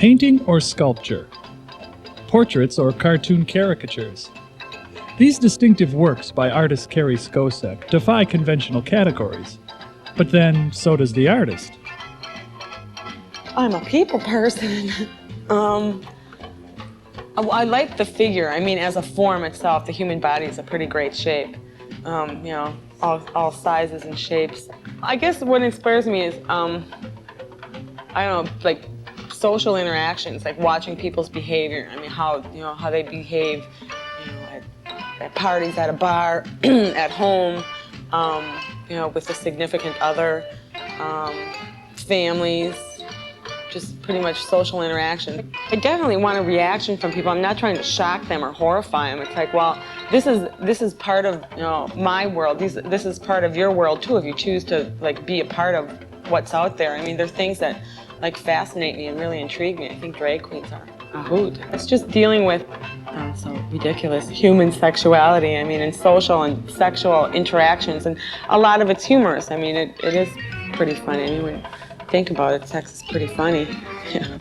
Painting or sculpture? Portraits or cartoon caricatures? These distinctive works by artist Carri Skoczek defy conventional categories. But then, so does the artist. I'm a people person. I like the figure. I mean, as a form itself, the human body is a pretty great shape. You know, all sizes and shapes. I guess what inspires me is, I don't know, like social interactions, like watching people's behavior. I mean, how they behave, at parties, at a bar, at home, with a significant other, families. Just pretty much social interaction. I definitely want a reaction from people. I'm not trying to shock them or horrify them. It's like, well, this is part of my world. This is part of your world too. If you choose to like be a part of what's out there. I mean, there are things that like fascinate me and really intrigue me. I think drag queens are a hoot. It's just dealing with so ridiculous human sexuality. I mean, and social and sexual interactions, and a lot of it's humorous. I mean, it is pretty funny anyway. Think about it, sex is pretty funny. Yeah.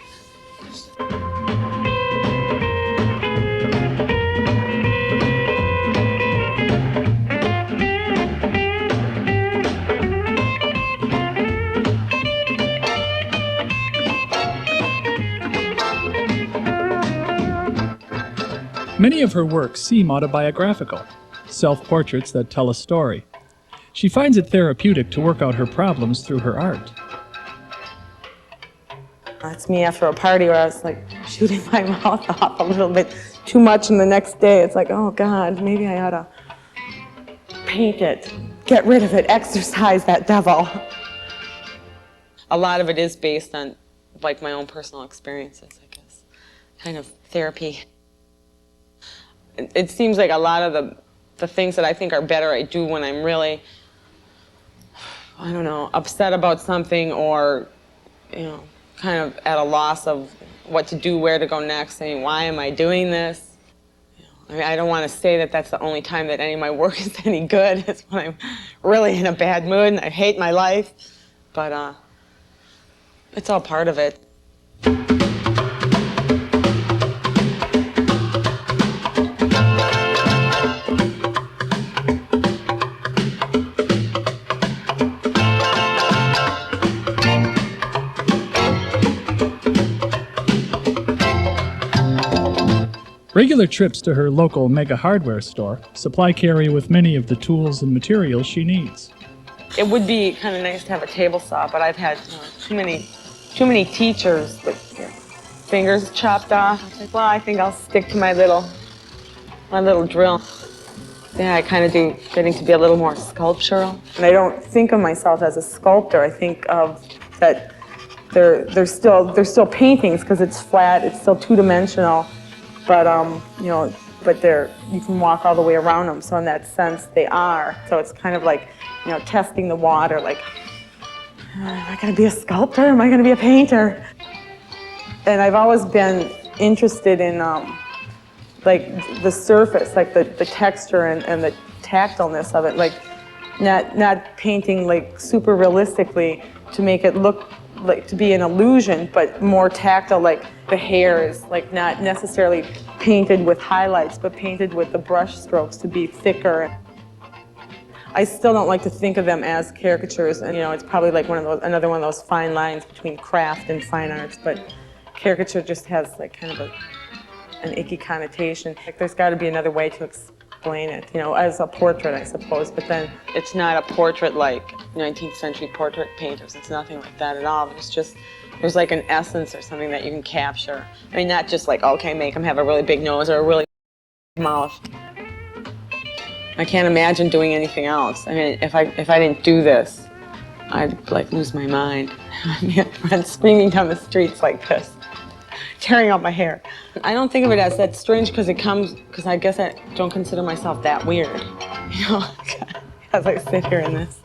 Many of her works seem autobiographical, self-portraits that tell a story. She finds it therapeutic to work out her problems through her art. It's me after a party where I was like shooting my mouth off a little bit too much, and the next day it's like, oh God, maybe I ought to paint it, get rid of it, exorcise that devil. A lot of it is based on like my own personal experiences, I guess. Kind of therapy. It seems like a lot of the things that I think are better I do when I'm really, I don't know, upset about something or, kind of at a loss of what to do, where to go next, saying, why am I doing this? I mean, I don't want to say that that's the only time that any of my work is any good. It's when I'm really in a bad mood and I hate my life. But it's all part of it. Regular trips to her local mega hardware store supply Carri with many of the tools and materials she needs. It would be kind of nice to have a table saw, but I've had too many teachers with their fingers chopped off. I was like, well, I think I'll stick to my little drill. Yeah, I kind of do getting to be a little more sculptural. And I don't think of myself as a sculptor. I think of that they're still paintings because it's flat, it's still two-dimensional. But but you can walk all the way around them. So in that sense, they are. So it's kind of like, testing the water. Like, am I going to be a sculptor? Am I going to be a painter? And I've always been interested in like the surface, like the texture and the tactileness of it. Like not painting like super realistically to make it look like to be an illusion, but more tactile, like the hair is like not necessarily painted with highlights, but painted with the brush strokes to be thicker. I still don't like to think of them as caricatures, and it's probably like another one of those fine lines between craft and fine arts, but caricature just has like kind of an icky connotation. Like there's got to be another way to explain it, as a portrait, I suppose, but then it's not a portrait like 19th century portrait painters. It's nothing like that at all. There's like an essence or something that you can capture. I mean, not just like, okay, make them have a really big nose or a really big mouth. I can't imagine doing anything else. I mean, if I didn't do this, I'd like lose my mind. I'd run screaming down the streets like this, tearing out my hair. I don't think of it as that strange because I guess I don't consider myself that weird, as I sit here in this.